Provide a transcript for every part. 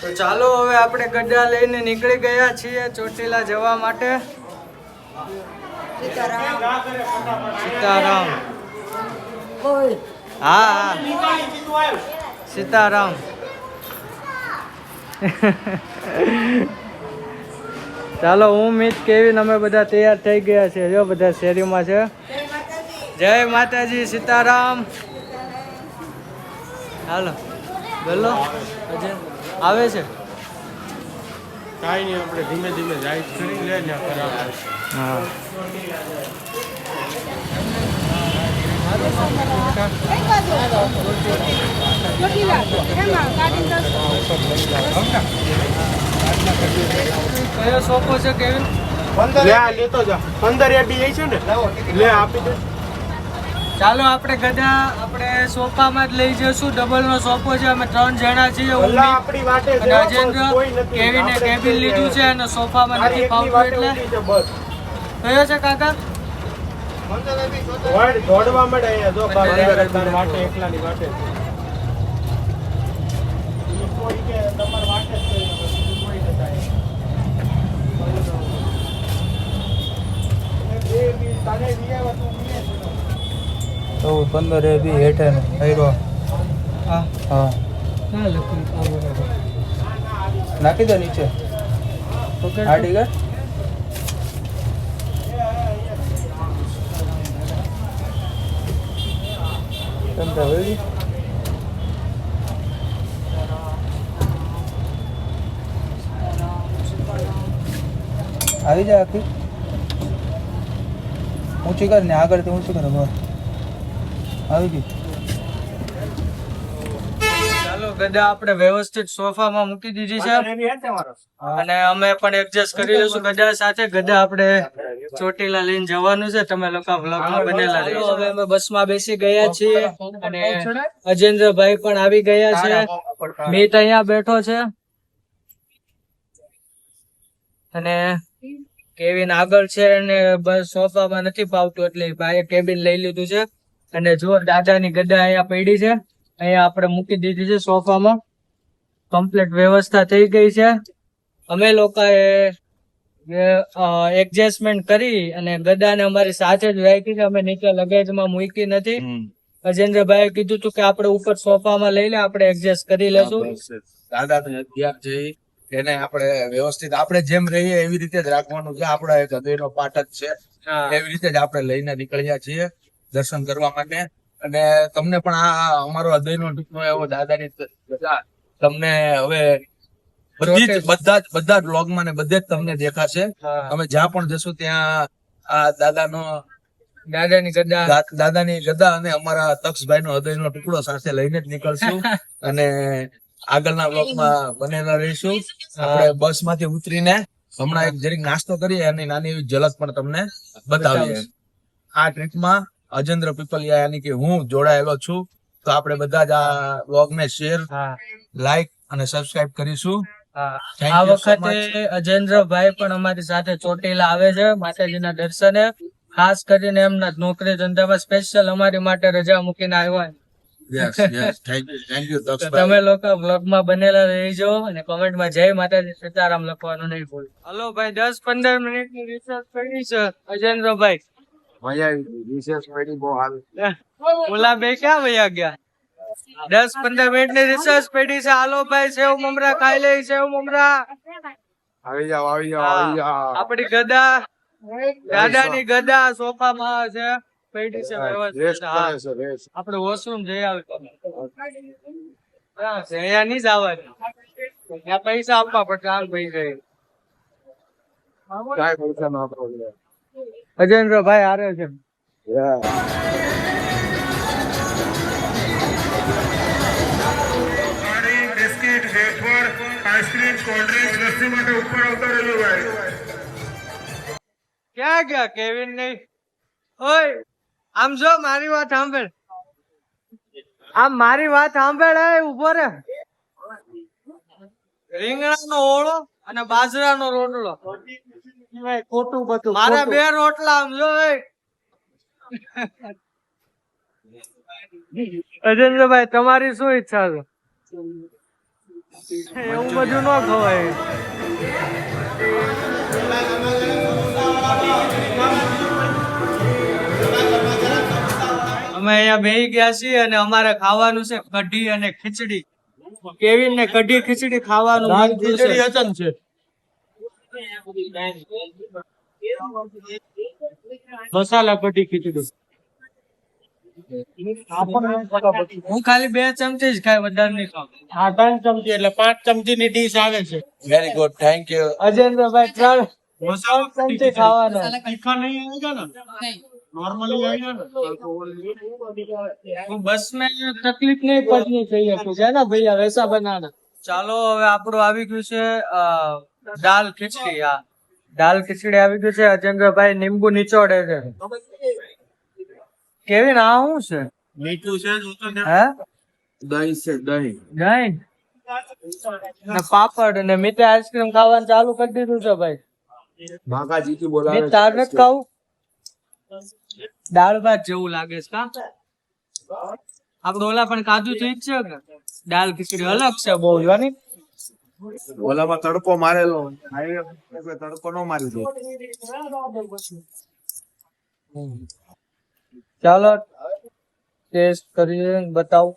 તો ચાલો હવે આપણે ગड्ढा લઈને નીકળી ગયા છીએ ચોટીલા જવા માટે. સીતારામ. હા સીતારામ. ચાલો હું મિત કેવીન અમે બધા તૈયાર થઈ ગયા છે. જો બધા શેરીમાં છે. જય માતાજી. સીતારામ. હાલો બોલો. આવે છે કાંઈ નહીં, આપણે ધીમે ધીમે જાય કરી લે ને. હા કયો સોફો છે કેવિન? લેતો જા 15 એબી છે ને, લે આપી દે. ચાલો આપણે ગધા આપણે સોફામાં જ લઈ જઈશું. ડબલ નો સોફો છે. અમે 3 જણા છીએ. આપણી વાટે કેવીને કેબિન લીધું છે અને સોફામાં નથી ફાવતું એટલે કયો છે કાકા? દોડવા મળે અહીંયા જો વાટે એકલાની વાટે કોઈ કે તમાર વાટે જ કોઈ નતા. બે બી તાને વિયા હતું તો 15 એબી હેઠે ને થઈરો. હા હા હા લખી આવો નાખી દો નીચે. આડી ગર તંતા વેલી આવી જાય આખી ઊંચી કર ને આગળથી ઊંચી કરો. બસ આવી ગઈ. ચાલો ગધા આપણે વ્યવસ્થિત સોફામાં મૂકી દીધી છે અને અમે પણ એડજસ્ટ કરી લઈશું ગધા સાથે. ગધા આપણે ચોટીલા લઈને જવાનું છે. તમે લોકો વ્લોગમાં બનેલા રહેજો. હવે અમે બસમાં બેસી ગયા છીએ અને અજેન્દ્રભાઈ પણ આવી ગયા છે. મિત અહીંયા બેઠો છે અને કેવિન આગળ છે અને બસ સોફામાં નથી ફાવતું એટલે ભાઈએ કેબિન લઈ લીધું છે. અને જો દાદાની ગધા અહીંયા પડી છે. અહીંયા આપણે મૂકી દીધી છે સોફામાં. કમ્પ્લીટ વ્યવસ્થા થઈ ગઈ છે. અમે લોકોએ એડજસ્ટમેન્ટ કરી અને ગદાને અમારી સાથે જ રાખી છે. અમે નીચે લગેજમાં મૂકી નથી. અજેન્દ્રભાઈએ કીધું હતું કે આપણે ઉપર સોફામાં લઈ લે, આપણે એડજસ્ટ કરી લેશું. દાદાને અગિયાર જઈ એને આપણે વ્યવસ્થિત આપણે જેમ રહીએ એવી રીતે જ રાખવાનું છે. આપણા એક હૃદયનો પાઠ જ છે. એવી રીતે જ આપણે લઈને નીકળ્યા છીએ દર્શન કરવા માટે. અને તમને પણ આ અમારો હૃદયનો ટુકડો એવો દાદાની તમને હવે બધા જ બ્લોગમાં ને બધે જ તમને દેખાશે. અમે જ્યાં પણ જશું ત્યાં આ દાદાની ગદા અને અમારા તક્ષભાઈ નો હૃદયનો ટુકડો સાથે લઈને જ નીકળશું. અને આગળના બ્લોગમાં બનેલા રહીશું. આપણે બસ માંથી ઉતરીને હમણાં એક જરીક નાસ્તો કરીએ અને નાની એવી ઝલક પણ તમને બતાવીએ. આ ટ્રીપમાં અજેન્દ્ર પીપલિયા યાની કે હું જોડાયેલો છું. તો આપણે બધા જ આ બ્લોગ ને શેર, લાઈક અને સબસ્ક્રાઇબ કરીશું. આ વખતે અજેન્દ્રભાઈ પણ અમારી સાથે ચોટીલા આવે છે માતાજીના દર્શને. ખાસ કરીને એમના નોકરી ધંધામાં સ્પેશિયલ અમારી માટે રજા મૂકીને આવ્યા. તમે લોકો બ્લોગમાં બનેલા રહેજો અને કોમેન્ટમાં જય માતાજી સીતારામ લખવાનું નહીં ભૂલતા. હલો ભાઈ, 10-15 મિનિટની રિસર્ચ કરી છે અજેન્દ્રભાઈ. ઓલા બે ક્યાં વયા ગયા? 10-15 મિનિટની રિસર્ચ પડી છે. હાલો ભાઈ, સેવ મમરા ખાઈ લે. સેવ મમરા આવી જાવ. આપડી ગદા દાદાની ગદા સોફામાં છે પડી છે વ્યવસ્થિત. આપણે વોશરૂમ જઈ આવે અહીંયા નહીં જવાનું. ત્યાં પૈસા આપવા પડશે. હાલ ભાઈ ગઈ અજેન્દ્રભાઈ હારે છે. Biscuit, wafer, ice cream, cold drinks, lassi માટે ઉપર આવતા રહેજો ભાઈ. ક્યાં ગયા કેવિન? નહીં ઓય, આમ જો મારી વાત સાંભળ. આમ મારી વાત સાંભળ. ઉભો રે. રીંગણાનો ઓળો અને બાજરાનો રોટલો. ખોટું બધું મારા 2 રોટલા આમ જો અજેન્દ્રભાઈ તમારી શું ઈચ્છા છે? એવું બધું ન ખવાય. અમે અહીંયા બેહી ગયા છીએ અને અમારે ખાવાનું છે કઢી અને ખીચડી. કેવિન ને કઢી ખીચડી ખાવાનું મન થયું છે. અચન છે. મસાલા કઢી ખીચડી. હું ખાલી 2 ચમચી જ ખાય, વધારે નહીં ખાવ. 3 ચમચી એટલે 5 ચમચી ની ડીશ આવે છે. Very good, thank you. અજેન્દ્રભાઈ 3 ચમચી ખાવાના. તીખા નહીં આવેગા ને? નોર્મલી આવેગા ને? बस में तकलीफ नहीं पड़नी चाहिए कुछ है ना भैया, वैसा बनाना. ચાલો હવે આપણું આવી ગયું છે દાલ ખીચડી. આ દાલ ખીચડી આવી ગયું છે. અજેન્દ્રભાઈ લીંબુ નિચોડે છે. કેવી આ શું છે? મીઠું છે હે દહીં છે, દહીં. દહીં ને પાપડ ને મીઠી આઈસ્ક્રીમ ખાવાનું ચાલુ કરી દીધું છે ભાઈ. માકાજીથી મેં તાર નથી ખાવું. દાળ ભાત જેવું લાગે છે કા? આપડે ઓલા પણ કાજુ તો ઈ જ છે કે દાલ ખીચડી અલગ છે બહુ જોની. ઓલામાં તડકો મારેલો, તડકો નો મારી દે. ચાલો ટેસ્ટ કરીએ, બતાવો.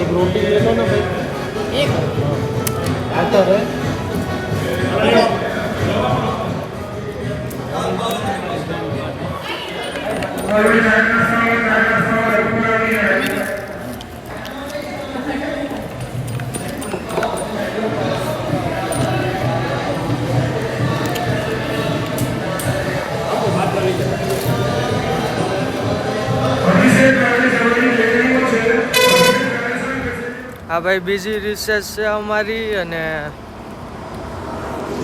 એક રોટી લેતો ને ભાઈ. આ તો રે હા ભાઈ, બીજી રિસર્ચ છે અમારી. અને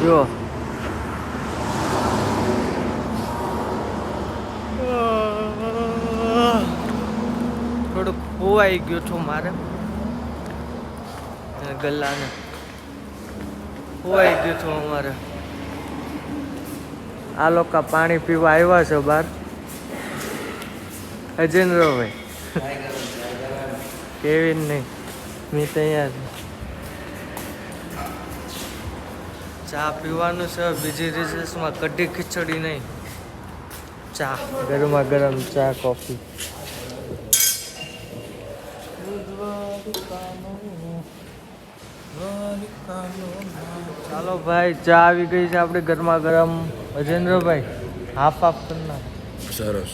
જો થોડુંક ખોવાઈ ગયું હતું મારે, ગલ્લાને ખોવાઈ ગયું હતું અમારે. આ લોકો પાણી પીવા આવ્યા છે બહાર. અજેન્દ્રભાઈ, કેવિન નહીં, મેં તૈયાર. ચા પીવાનું છે. બીજી રિસેસમાં કઢી ખીચડી નહીં, ચા, ગરમા ગરમ ચા કોફી. ચાલો ભાઈ, ચા આવી ગઈ છે આપણે ગરમા ગરમ. અજેન્દ્રભાઈ હાફ હાફ કરી નાખ. સરસ.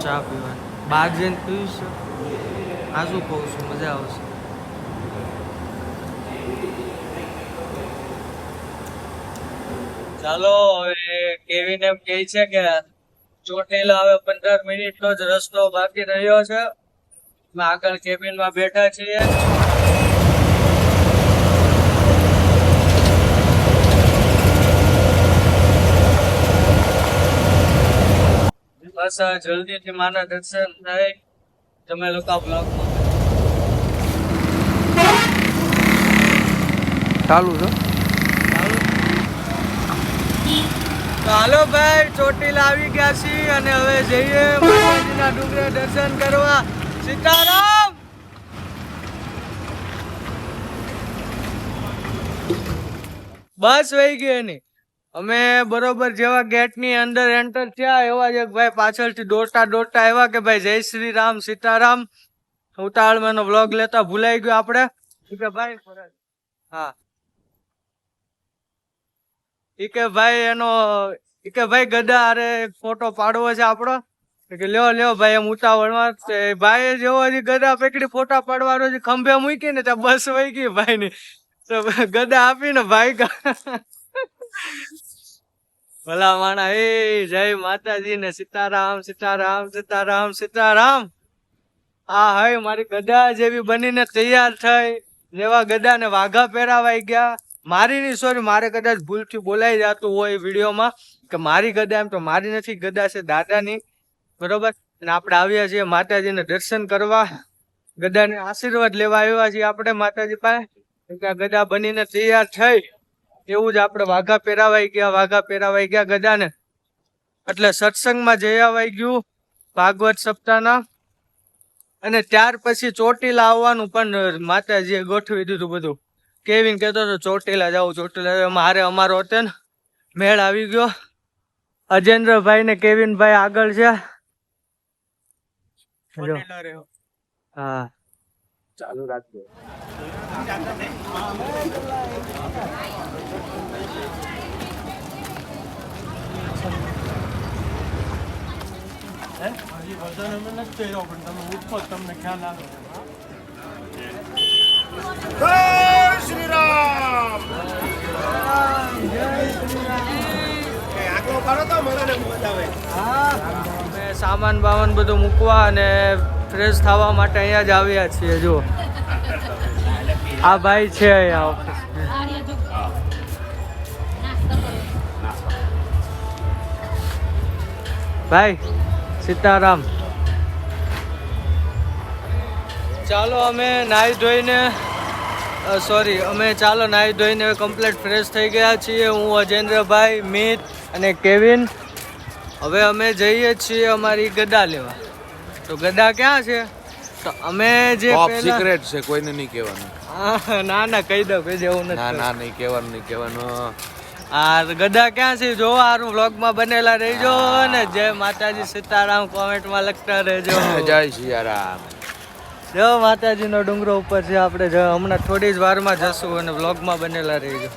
ચા પીવા બહાર જઈને પીવું છે. આ શું કહું છું, મજા આવશે. ચાલો હવે કેવિન એમ કહે છે કે ચોટીલા હવે 15 મિનિટનો જ રસ્તો બાકી રહ્યો છે. અમે આગળ કેબિનમાં બેઠા છીએ. બસ જલ્દીથી માના દર્શન થાય. તમે લોકો બ્લોગમાં ચાલુ છે. તો હાલો ભાઈ, ચોટીલા આવી ગયા છીએ અને હવે જઈએ માતાજીના ડુંગરે દર્શન કરવા. સીતારામ. બસ વહી ગઈ એની. અમે બરોબર જેવા ગેટની અંદર એન્ટર થયા એવા જ એક ભાઈ પાછળથી દોડતા આવ્યા કે ભાઈ જય શ્રી રામ, સીતારામ. ઉતાવળમાં વ્લોગ લેતા ભૂલાઈ ગયો આપણે. કે ભાઈ હા, ઈ કે ભાઈ એનો ભાઈ ગદા અરે ફોટો પાડવો છે આપણો. કે લ્યો ભાઈ એમ ઉતાવળમાં ભાઈ જેવો હજી ગદા પકડી ફોટા પાડવાનો છે, ખંભે મૂકી ને ત્યાં બસ વહી ગઈ ભાઈ ની. તો ગદા આપીને ભાઈ ભલા માણા એ જય માતાજી ને સીતારામ સીતારામ સીતારામ સીતારામ. આ હય મારી ગદા જેવી બનીને તૈયાર થઈ, જેવા ગદાને વાઘા પહેરાવાઈ ગયા. મારી ની સોરી, મારે કદાચ ભૂલથી બોલાઈ જતું હોય વિડીયોમાં કે મારી ગદા, એમ તો મારી નથી, ગદા છે દાદાની, બરોબર. અને આપણે આવ્યા છીએ માતાજીને દર્શન કરવા, ગદાને આશીર્વાદ લેવા આવ્યા છીએ આપણે માતાજી પાસે. કે આ ગદા બનીને તૈયાર થઈ, એવું જ આપણે વાઘા પહેરાવાઈ ગયા ગદાને. એટલે સત્સંગમાં જઈ આવાઈ ગયું ભાગવત સપ્તાહના. અને ત્યાર પછી ચોટીલા આવવાનું પણ માતાજીએ ગોઠવી દીધું બધું. કેવિન કહેતો હતો ચોટીલા જાવ, મારે અમારો હતો ને મેળ આવી ગયો. અજેન્દ્રભાઈ ને કેવિનભાઈ આગળ છે. હા ચાલુ રાખજો. હજી વજન અમે નથી કર્યો, પણ તમે ઉઠો તમને ખ્યાલ આવે. જય શ્રી રામ. અમે સામાન બામાન બધું મૂકવા અને ફ્રેશ થવા માટે અહીંયા જ આવ્યા છીએ. જો આ ભાઈ છે અહીંયા. ભાઈ સીતારામ. ચાલો અમે નાહી ધોઈને નાહી ધોઈને કમ્પ્લીટ ફ્રેશ થઈ ગયા છીએ. હું અજેન્દ્રભાઈ, મિત અને કેવિન. હવે અમે જઈએ છીએ અમારી ગદા લેવા. તો ગદા ક્યાં છે? તો અમે જે સિક્રેટ છે, કોઈને નહીં કહેવાનું. ના કહી દો, કોઈ જેવું ના નથી. નહીં કહેવાનું. આ ગદા ક્યાં છે જોવા હારું વ્લોગમાં બનેલા રહેજો. ને જય માતાજી સીતારામ કોમેન્ટમાં લખતા રહેજો. જય સિયારામ. જો માતાજીનો ડુંગરો ઉપર છે. આપણે હમણાં થોડી જ વારમાં જશું અને વ્લોગમાં બનેલા રહેજો.